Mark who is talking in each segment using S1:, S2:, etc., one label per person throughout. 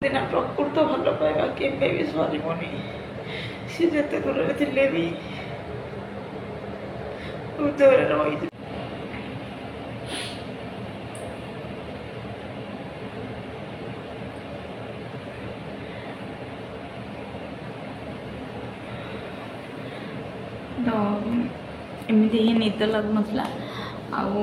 S1: ଦିନ ପ୍ରକୃତ ଭଲ ପାଇବା କେବେ ବି ସରିବନି। ସେ ଯେତେ ଦୂରରେ ଥିଲେ ବି ହୃଦୟରେ ରହିଯିବ। ତ ଏମିତି ହିଁ ନିଦ ଲାଗୁନଥିଲା। ଆଉ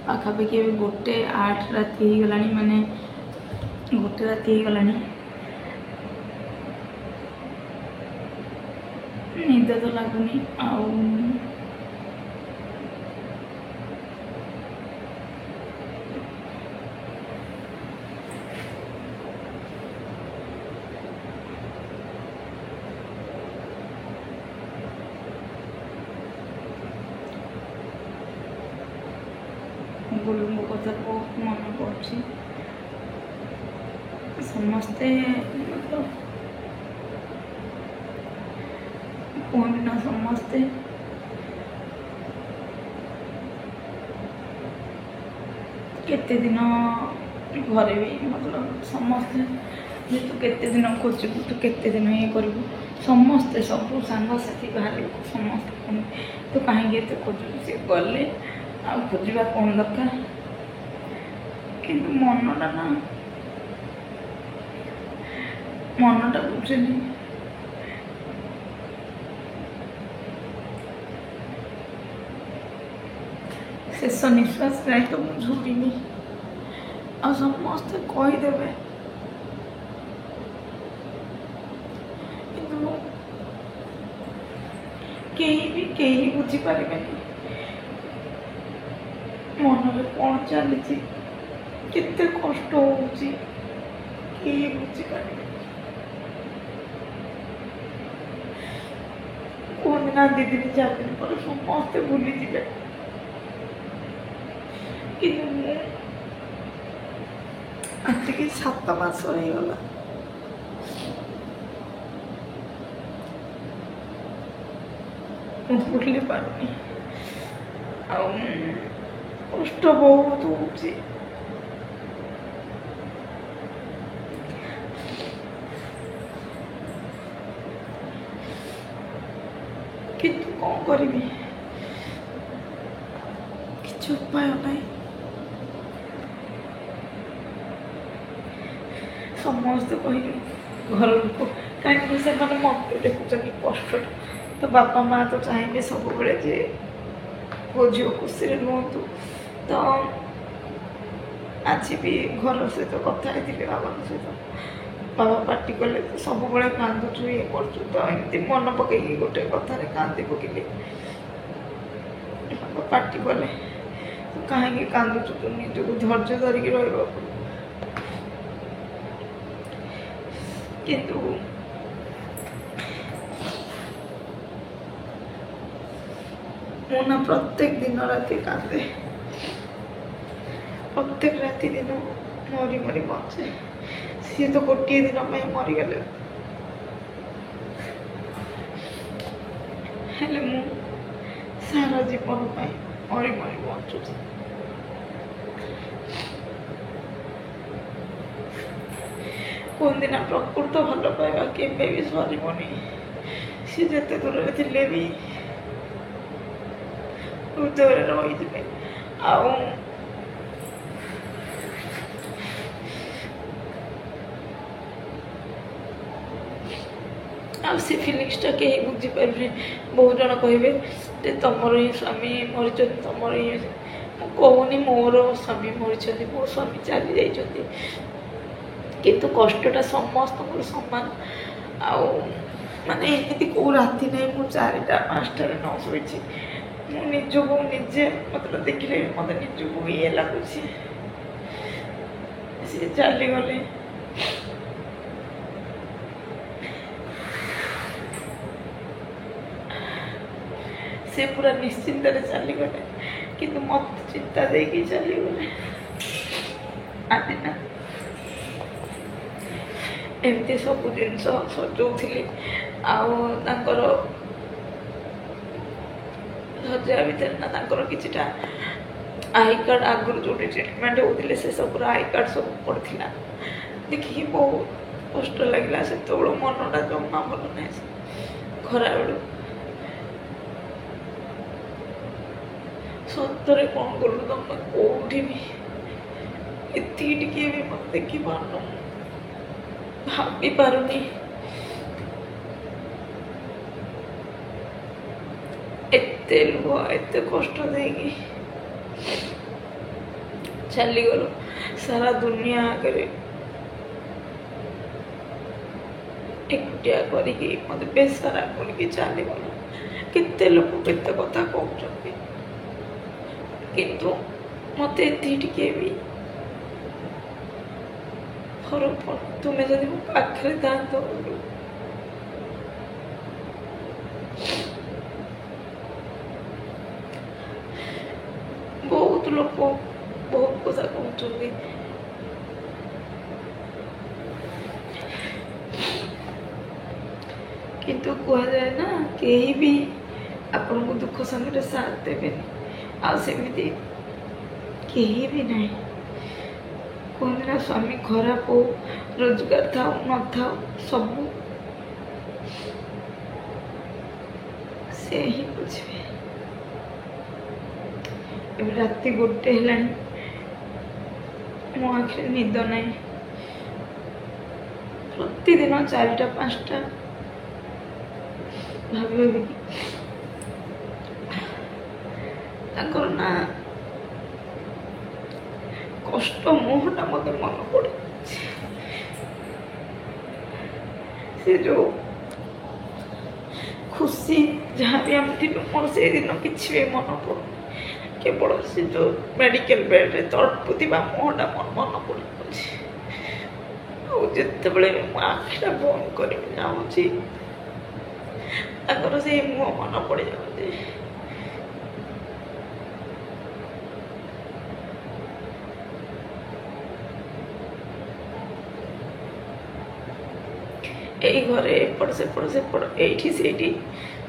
S1: ପାଖାପାଖି ଏବେ 1:08 ରାତି ହେଇଗଲାଣି, ମାନେ 1 ରାତି ହେଇଗଲାଣି। ନିଦ ତ ଲାଗୁନି। ଆଉ ଗୁରୁଙ୍କ କଥା ବହୁତ ମନେ ପଡ଼ୁଛି। ସମସ୍ତେ କୁହନ୍ତି ନା, ସମସ୍ତେ କେତେ ଦିନ ଘରେ ବି ସମସ୍ତେ ଯେ ତୁ କେତେ ଦିନ ଖୋଜିବୁ, ତୁ କେତେ ଦିନ ଇଏ କରିବୁ, ସମସ୍ତେ ସବୁ ସାଙ୍ଗସାଥି ବାହାରେ ସମସ୍ତେ କୁହନ୍ତି ତୁ କାହିଁକି ଏତେ ଖୋଜୁଛୁ। ସେ ଗଲେ ଆଉ ଖୋଜିବା କ'ଣ ଦରକାର। କିନ୍ତୁ ମନଟା ବୁଝେନି। ଶେଷ ନିଶ୍ୱାସ ଯାଏ ତ ମୁଁ ଝୁରିନି। ଆଉ ସମସ୍ତେ କହିଦେବେ, କିନ୍ତୁ କେହି ବୁଝିପାରିବେନି ମନରେ କ'ଣ ଚାଲିଛି, କେତେ କଷ୍ଟ ହେଉଛି, କେହି ବୁଝିପାରିବେନି। କୁହନ୍ତି ନା 2 ଦିନ 4 ଦିନ ପରେ ସମସ୍ତେ ଭୁଲିଯିବେ, କିନ୍ତୁ ମୁଁ ଆସିକି 7 ମାସ ହେଇଗଲା। ମୁଁ ଭୁଲି ପାରୁନି। ଆଉ କଷ୍ଟ ବହୁତ ହେଉଛି। କିନ୍ତୁ କ'ଣ କରିବି, କିଛି ଉପାୟ ନାହିଁ। ସମସ୍ତେ କହିବେ, ଘର ଲୋକ, କାହିଁକି ସେମାନେ ମତେ ଦେଖୁଛନ୍ତି କଷ୍ଟଟା। ତ ବାପା ମାଆ ତ ଚାହିଁବେ ସବୁବେଳେ ଯେ ପୁଅ ଝିଅ ଖୁସିରେ ରୁହନ୍ତୁ। ତ ଆଜି ବି ଘର ସହିତ କଥା ହେଇଥିଲି, ବାବାଙ୍କ ସହିତ। ବାବା ପାଟି କଲେ, ସବୁବେଳେ କାନ୍ଦୁଛୁ, ଇଏ କରୁଛୁ। ତ ଏମିତି ମନ ପକେଇକି ଗୋଟେ କଥାରେ କାନ୍ଦି ପକେଇଲି। ବାବା ପାଟି କଲେ, ତୁ କାହିଁକି କାନ୍ଦୁଛୁ, ତୁ ନିଜକୁ ଧୈର୍ଯ୍ୟ ଧରିକି ରହିବାକୁ। କିନ୍ତୁ ମୁଁ ନା ପ୍ରତ୍ୟେକ ଦିନ ରାତି କାନ୍ଦେ, ପ୍ରତ୍ୟେକ ରାତି ଦିନ ମରି ମରି ବଞ୍ଚେ। ସିଏ ତ ଗୋଟିଏ ଦିନ ପାଇଁ ମରିଗଲେ, ହେଲେ ମୁଁ ସାରା ଜୀବନ ପାଇଁ ମରି ମରି ବଞ୍ଚୁଛି। କୁହନ୍ତି ନା, ପ୍ରକୃତ ଭଲ ପାଇବା କେବେ ବି ସରିବନି। ସେ ଯେତେ ଦୂରରେ ଥିଲେ ବି ହୃଦୟରେ ରହିଯିବେ। ଆଉ ସେ ଫିଲିଂସଟା କେହି ବୁଝିପାରିବେ। ବହୁତ ଜଣ କହିବେ ଯେ ତମର ହିଁ ସ୍ୱାମୀ ମରିଛନ୍ତି, ତମର ହିଁ। ମୁଁ କହୁନି ମୋର ସ୍ୱାମୀ ମରିଛନ୍ତି, ମୋ ସ୍ୱାମୀ ଚାଲି ଯାଇଛନ୍ତି, କିନ୍ତୁ କଷ୍ଟଟା ସମସ୍ତଙ୍କର ସମାନ। ଆଉ ମାନେ ଏମିତି କେଉଁ ରାତି ନାହିଁ ମୁଁ 4ଟା 5ଟାରେ ନ ଶୋଇଛି। ମୁଁ ନିଜକୁ ନିଜେ ଦେଖିଲେ ମୋତେ ନିଜକୁ ଇଏ ଲାଗୁଛି। ସେ ଚାଲିଗଲେ, ସେ ପୁରା ନିଶ୍ଚିନ୍ତରେ ଚାଲିଗଲେ, କିନ୍ତୁ ମୋତେ ଚିନ୍ତା ଦେଇକି ଚାଲିଗଲେ। ଆଜି ନା ଏମିତି ସବୁ ଜିନିଷ ସଜଉଥିଲି, ଆଉ ତାଙ୍କର ସଜା ଭିତରେ ନା ତାଙ୍କର କିଛିଟା आई कार्ड आगुरी जो ट्रिटमेंट होते से सब आई कार्ड सब पड़ा देखिए बहुत कष्ट लगे से मनटा जमा भल ना खरा बेलू सतरे कौन कलु तुम कौटी भी एति टिके भी मत देखी पारन भाभी पारुनी एते लुह एते कष्ट देगी चली गल सारा दुनिया आगे एकुटिया करके मत बेसारा करके चली गल केते लोक केते कथा कहते किंतु मत टिके भी फरक तुम्हें जब मो पाखे था बहुत लोक बहुत कथा कहते किंतु कह जाए ना कहीं भी आपण को दुख संगे साथ देवे आमती कहीं भी नहीं कहते ना स्वामी खराब हो रोजगार था न था सब से ही बुझे राति गोटे है मो आखिर निद ना प्रतिदिन 4टा 5टा भाभी ना कष्ट मुहटा मत मन पड़े से जो खुशी जहाँ भी आम थी मोर से दिन किसी भी मन पड़ केवल से जो मेडिकल बेड रे तड़पुवा मुहटा मन पड़े जिते बड़े आखिटा बंद कर जाऊँगी से मुह मन पड़ जाते यही घरे एपट सेपट एठी सेठी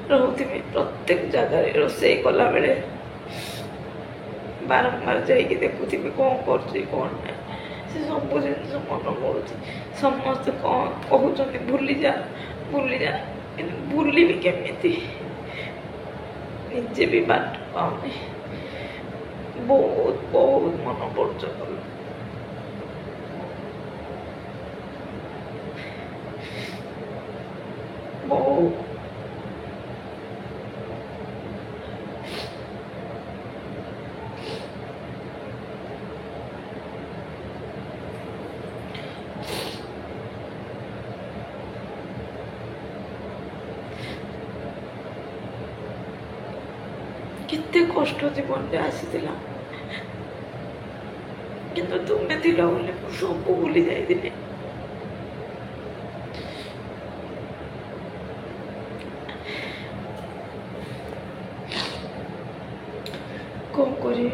S1: रोथे प्रत्येक जगह रोसे कला बेले बारंबार जाइए देखुथि कौन कर कौन ना से सब जिन मन पड़ू समस्त कौन कहते भूली जा भूल भी केमी निजे भी बाट पाऊनी बहुत बहुत मन पड़ बहुत कितने कष्ट जीवन में आसीला किंतु तुम्हें थिला बोले सब भूली जाइए कौन करी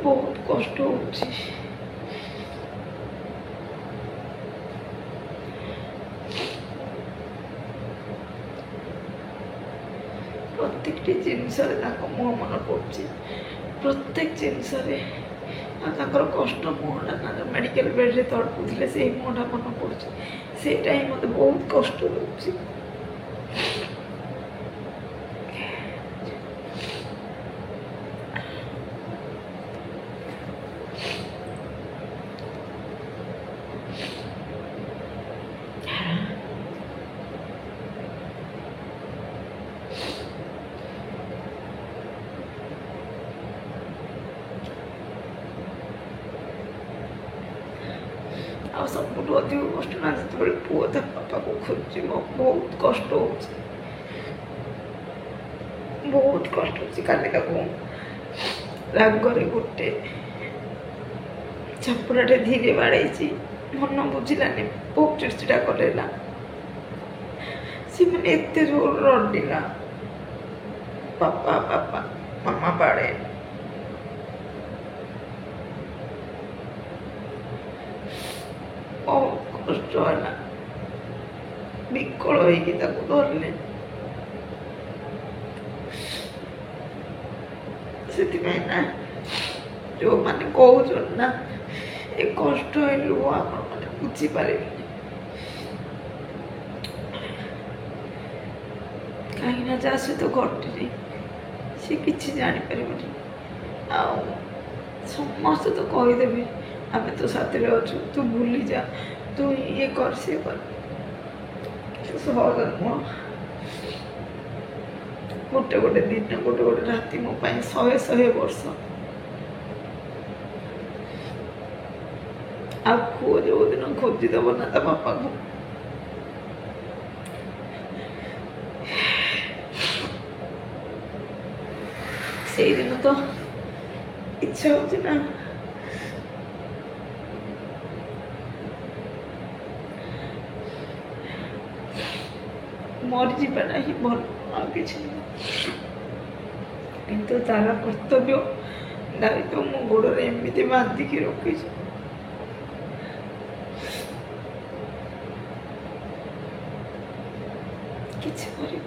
S1: बहुत कष्ट होची प्रत्येक जिनस मुह मन पड़े प्रत्येक जिनस कष्ट मुहटा मेडिकल बेड रे तड़पुले से मुहटा मन पड़े से मत बहुत कष्ट दूसरी आ सब अधिक कष्ट ना जो पुआ था बापा को खोज बहुत कष्ट हो बहुत कष्ट हो रागरे गोटे चापुराटे धीरे बाड़े मन बुझलानी बहुत चिड़चिड़ा करेला सी मैंने एत जोर रडिला पापा पापा मामा बाड़े कष्ट है विकल धरले ସେଥିପାଇଁ ନା ଯେଉଁମାନେ କହୁଛନ୍ତି ନା ଏ କଷ୍ଟ ଏ ଲୁହ ଆପଣମାନେ ବୁଝିପାରିବେନି। କାହିଁକିନା ଯାହା ସହିତ ଘଟିନି ସେ କିଛି ଜାଣିପାରିବନି। ଆଉ ସମସ୍ତେ ତ କହିଦେବେ ଆମେ ତ ସାଥିରେ ଅଛୁ, ତୁ ଭୁଲି ଯା, ତୁ ଇଏ କର ସିଏ କର। ସହଜ ନୁହଁ। ଗୋଟେ ଗୋଟେ ଦିନ ଗୋଟେ ଗୋଟେ ରାତି ମୋ ପାଇଁ 100 ବର୍ଷ। ଆଉ ପୁଅ ଯୋଉଦିନ ଖୋଜିଦେବ ନା ତା ବାପାକୁ, ସେଇଦିନ ତ ଇଚ୍ଛା ହଉଛି ନା ମରିଯିବାଟା ହିଁ ଭଲ, ଆଉ କିଛି ନୁହଁ। କିନ୍ତୁ ତାର କର୍ତ୍ତବ୍ୟ ଦାୟିତ୍ୱ ମୋ ଗୋଡ଼ରେ ଏମିତି ବାନ୍ଧିକି ରଖିଛି, କିଛି କରିବ।